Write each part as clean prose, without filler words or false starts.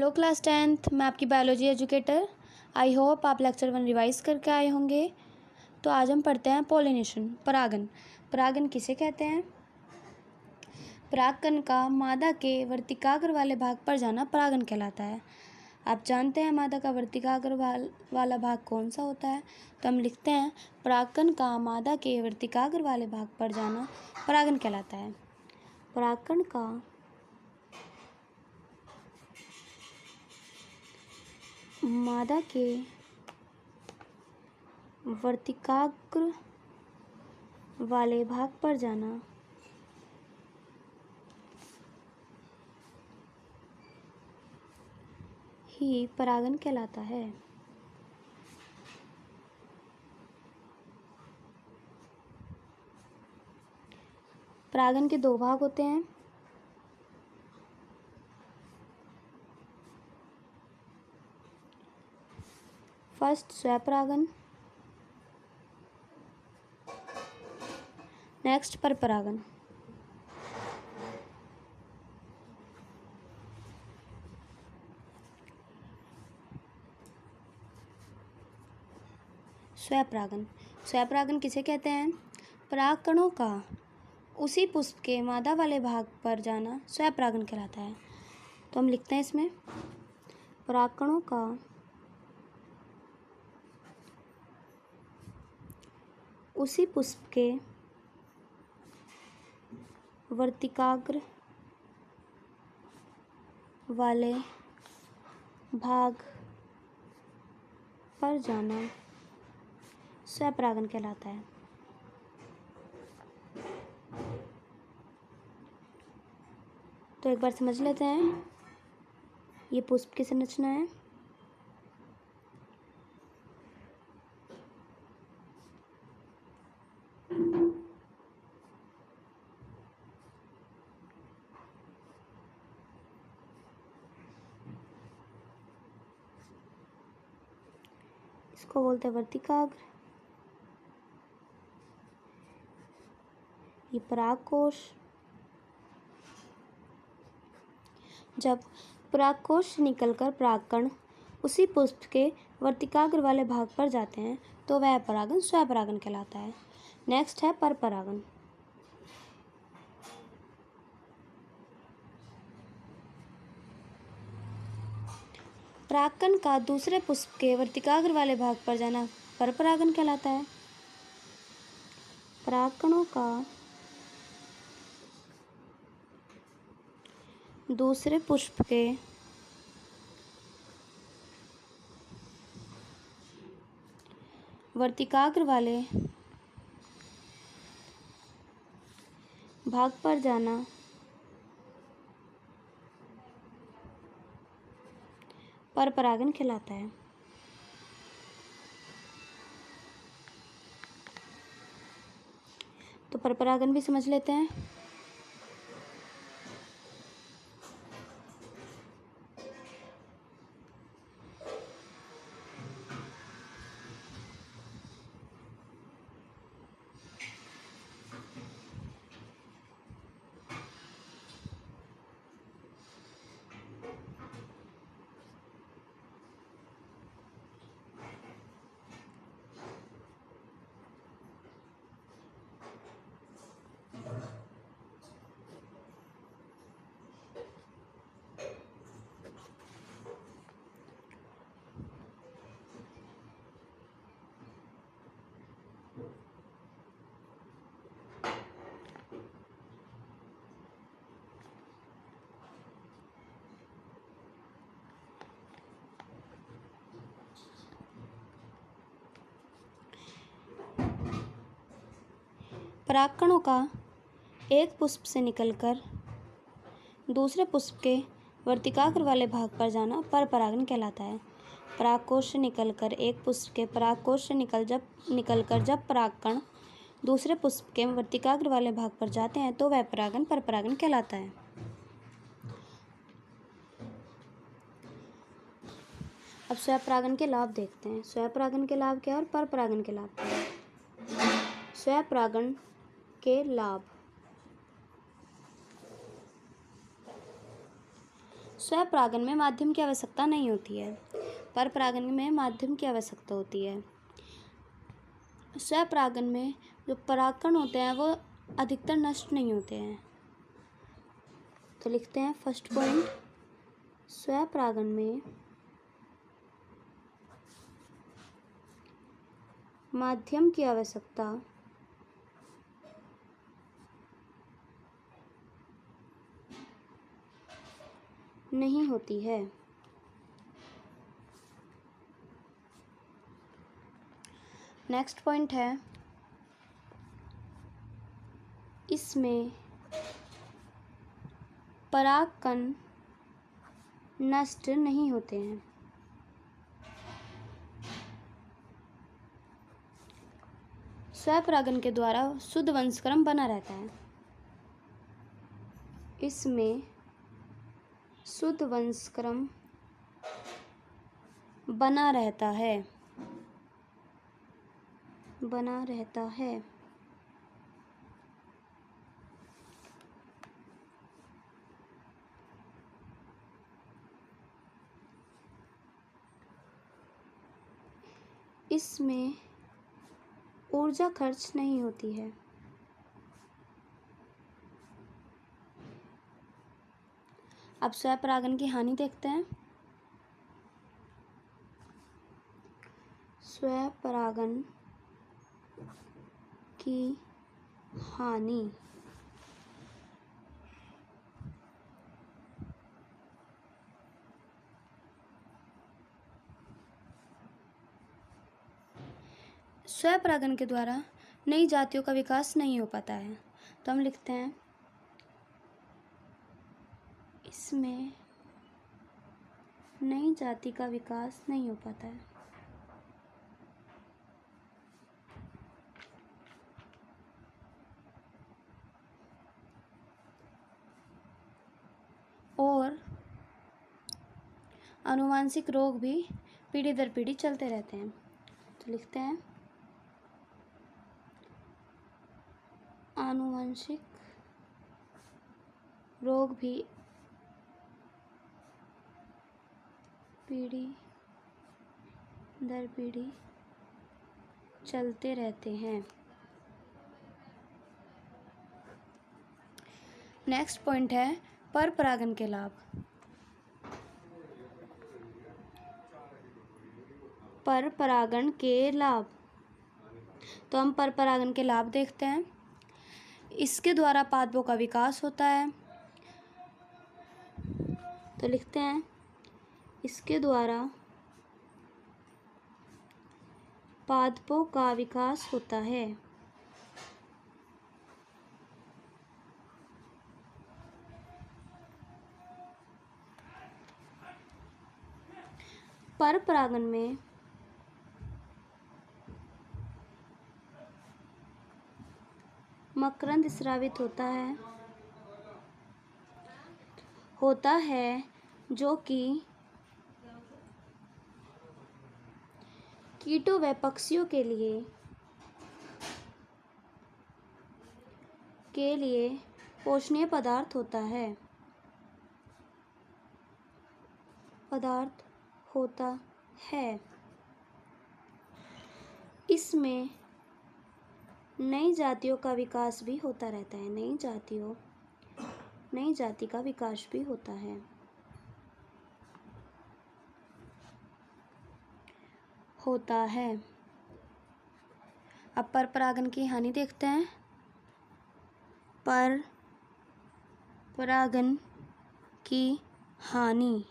Hello class 10th, मैं आपकी biology educator. I hope आप लेक्चर 1 रिवाइज करके आए होंगे। तो आज हम पढ़ते हैं पोलिनेशन, परागन। परागन किसे कहते हैं? परागकण का मादा के वर्तिकाग्र वाले भाग पर जाना परागन कहलाता है। आप जानते हैं मादा का वर्तिकाग्र वाला भाग कौन सा होता है? तो हम लिखते हैं परागकण का मादा के वर्तिकाग्र वाले भाग पर जाना परागन कहलाता है। परागकण का मादा के वर्तिकाग्र वाले भाग पर जाना ही परागन कहलाता है। परागन के दो भाग होते हैं। First स्वपरागन, next परपरागन। स्वपरागन। स्वपरागन किसे कहते हैं? परागकणों का उसी पुष्प के मादा वाले भाग पर जाना स्वपरागन कहलाता है। तो हम लिखते हैं इसमें परागकणों का उसी पुष्प के वर्तिकाग्र वाले भाग पर जाना स्वपरागन कहलाता है। तो एक बार समझ लेते हैं ये पुष्प की संरचना है। इसको बोलते हैं वर्तिकाग्र। ये परागकोश। जब परागकोश से निकलकर परागकण उसी पुष्प के वर्तिकाग्र वाले भाग पर जाते हैं तो वह परागन स्वपरागन कहलाता है। नेक्स्ट है परपरागन। परागकण का दूसरे पुष्प के वर्तिकाग्र वाले भाग पर जाना परपरागन कहलाता है। परागकणों का दूसरे पुष्प के वर्तिकाग्र वाले भाग पर जाना परपरागन कहलाता है। तो परपरागन भी समझ लेते हैं। परागकणों का एक पुष्प से निकलकर दूसरे पुष्प के वर्तिकाग्र वाले भाग पर जाना परपरागन कहलाता है। परागकोश से निकलकर एक पुष्प के परागकोश से निकलकर जब परागकण दूसरे पुष्प के वर्तिकाग्र वाले भाग पर जाते हैं तो वह परागन परपरागन कहलाता है। अब स्वपरागन के लाभ देखते हैं। स्वपरागन के लाभ क्या है और परपरागन के लाभ क्या है? स्वपरागन के लाभ। स्वपरागन में माध्यम की आवश्यकता नहीं होती है। परपरागन में माध्यम की आवश्यकता होती है। स्वपरागन में जो परागकण होते हैं वो अधिकतर नष्ट नहीं होते हैं। तो लिखते हैं फर्स्ट पॉइंट, स्वपरागन में माध्यम की आवश्यकता नहीं होती है। नेक्स्ट पॉइंट है, इसमें परागकण नष्ट नहीं होते हैं। स्वपरागन के द्वारा शुद्ध वंशक्रम बना रहता है। इसमें शुद्ध वंशक्रम बना रहता है। इसमें ऊर्जा खर्च नहीं होती है। अब स्वपरागन की हानि देखते हैं। स्वपरागन की हानि स्वपरागन के द्वारा नई जातियों का विकास नहीं हो पाता है। तो हम लिखते हैं इसमें नई जाति का विकास नहीं हो पाता है। और आनुवांशिक रोग भी पीढ़ी दर पीढ़ी चलते रहते हैं। तो लिखते हैं आनुवंशिक रोग भी पीढ़ी दर पीढ़ी चलते रहते हैं। नेक्स्ट पॉइंट है परपरागन के लाभ। परपरागन के लाभ, तो हम परपरागन के लाभ देखते हैं। इसके द्वारा पादपों का विकास होता है। तो लिखते हैं इसके द्वारा पादपों का विकास होता है। परपरागन में मकरंद स्रावित होता है जो कि कीटों व पक्षियों के लिए पोषणीय पदार्थ होता है। इसमें नई जातियों का विकास भी होता रहता है। नई जाति का विकास भी होता है। अब परपरागन की हानि देखते हैं। परपरागन की हानि,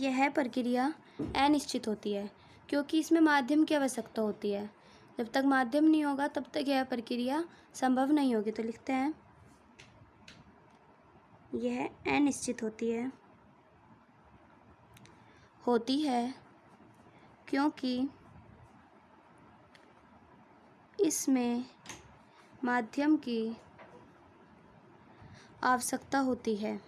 यह प्रक्रिया अनिश्चित होती है क्योंकि इसमें माध्यम की आवश्यकता होती है। जब तक माध्यम नहीं होगा तब तक यह प्रक्रिया संभव नहीं होगी। तो लिखते हैं यह अनिश्चित होती है क्योंकि इसमें माध्यम की आवश्यकता होती है।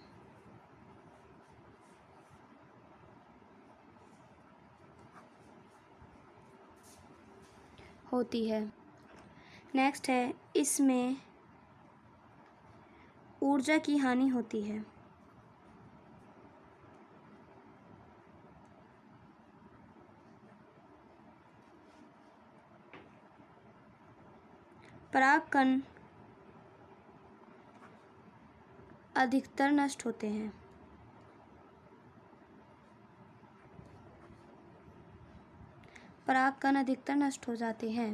नेक्स्ट है इसमें ऊर्जा की हानि होती है। परागकण अधिकतर नष्ट होते हैं। परागकण अधिकतर नष्ट हो जाते हैं।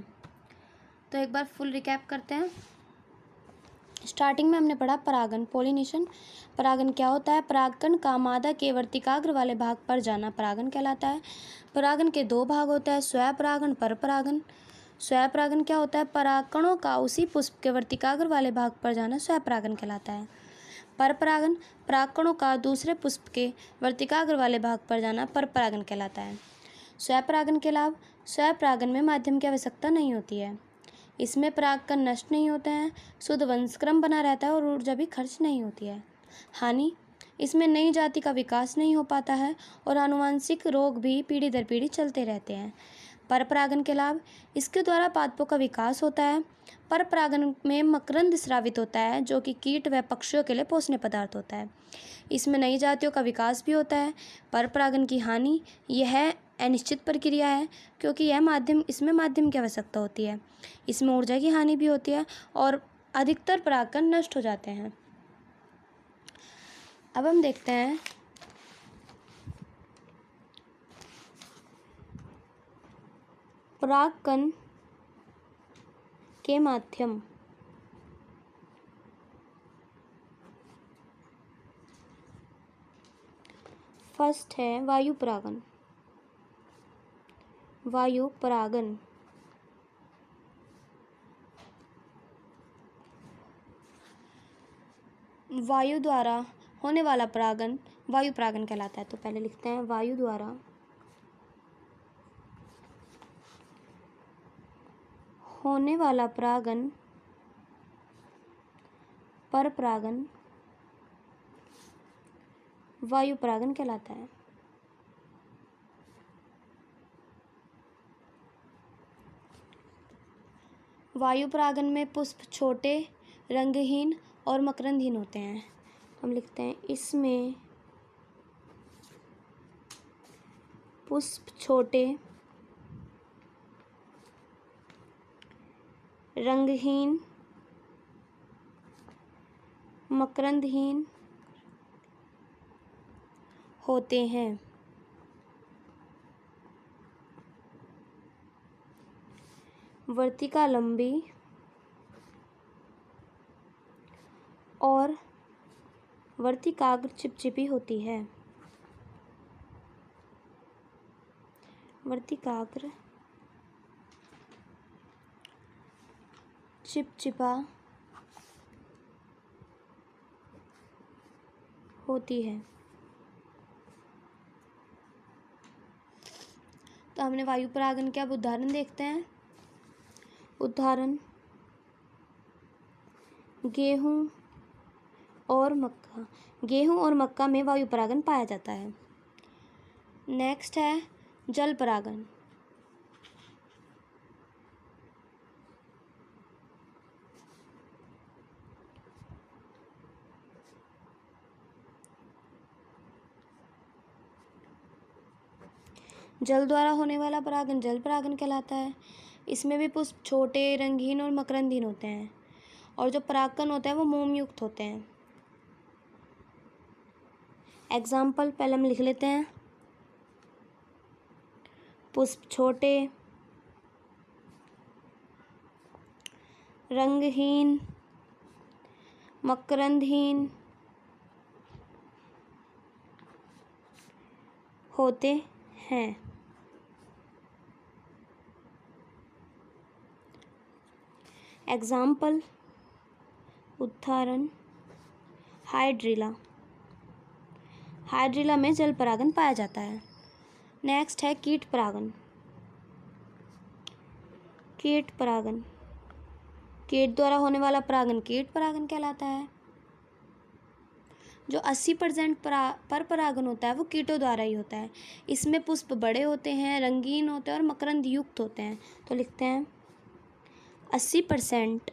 तो एक बार फुल रिकैप करते हैं। स्टार्टिंग में हमने पढ़ा परागन, पोलिनेशन। परागन क्या होता है? परागकण का मादा के वर्तिकाग्र वाले भाग पर जाना परागन कहलाता है। परागन के दो भाग होते हैं, स्वयंपरागन, परपरागन। स्वयंपरागन क्या होता है? परागकणों का उसी पुष्प के वर्तिकाग्र वाले भाग पर जाना स्वयंपरागन कहलाता है। परपरागन, परागकणों का दूसरे पुष्प के वर्तिकाग्र वाले भाग पर जाना परपरागन कहलाता है। स्वयंपरागन के लाभ: स्वयंपरागन में माध्यम की आवश्यकता नहीं होती है। इसमें परागकण नष्ट नहीं होते हैं, शुद्ध वंशक्रम बना रहता है और ऊर्जा भी खर्च नहीं होती है। हानि: इसमें नई जाति का विकास नहीं हो पाता है और आनुवंशिक रोग भी पीढ़ी दर पीढ़ी चलते रहते हैं। परपरागन के लाभ: इसके द्वारा पादपों का विकास होता है। परपरागन में मकरंद स्रावित होता है, जो कि कीट व पक्षियों के लिए पोषणीय पदार्थ होता है। इसमें नई जातियों का विकास भी होता है। परपरागन की हानि: यह अनिश्चित प्रक्रिया है, क्योंकि इसमें माध्यम की आवश्यकता होती है। इसमें ऊर्जा की हानि भी होती है और अधिकतर परागकण नष्ट हो जाते हैं। अब हम देखते हैं परागकण के माध्यम। फर्स्ट है वायु परागन। वायु परागन वायु द्वारा होने वाला परागन वायु परागन कहलाता है। तो पहले लिखते हैं वायु द्वारा होने वाला परागन परपरागन वायु परागन कहलाता है। वायु परागन में पुष्प छोटे, रंगहीन और मकरंदहीन होते हैं। हम लिखते हैं इसमें पुष्प छोटे, रंगहीन, मकरंदहीन होते हैं। वर्तिका लंबी और वर्तिकाग्र चिपचिपी होती है। वर्तिकाग्र चिपचिपा होती है। तो हमने वायु परागन के अब उदाहरण देखते हैं। उदाहरण: गेहूं और मक्का। गेहूं और मक्का में वायु परागन पाया जाता है। नेक्स्ट है जल परागन। जल द्वारा होने वाला परागन जल परागन कहलाता है। इसमें भी पुष्प छोटे, रंगीन और मकरंदहीन होते हैं और जो परागकण होते हैं वो मोम युक्त होते हैं। एग्जाम्पल पहले हम लिख लेते हैं। पुष्प छोटे, रंगहीन, मकरंदहीन होते हैं। एग्जाम्पल उदाहरण: हाइड्रिला। हाइड्रिला में जल परागन पाया जाता है। नेक्स्ट है कीट परागन। कीट परागन कीट द्वारा होने वाला परागन कीट परागन कहलाता है। जो 80% पर परागन होता है वो कीटों द्वारा ही होता है। इसमें पुष्प बड़े होते हैं, रंगीन होते हैं और मकरंद युक्त होते हैं। तो लिखते हैं 80%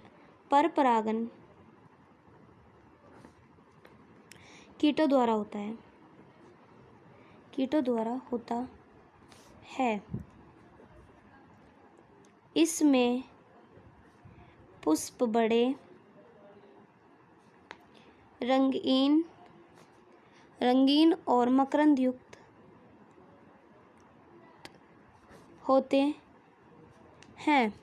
पर परागन कीटों द्वारा होता है। कीटों द्वारा होता है। इसमें पुष्प बड़े रंगीन और मकरंद युक्त होते हैं।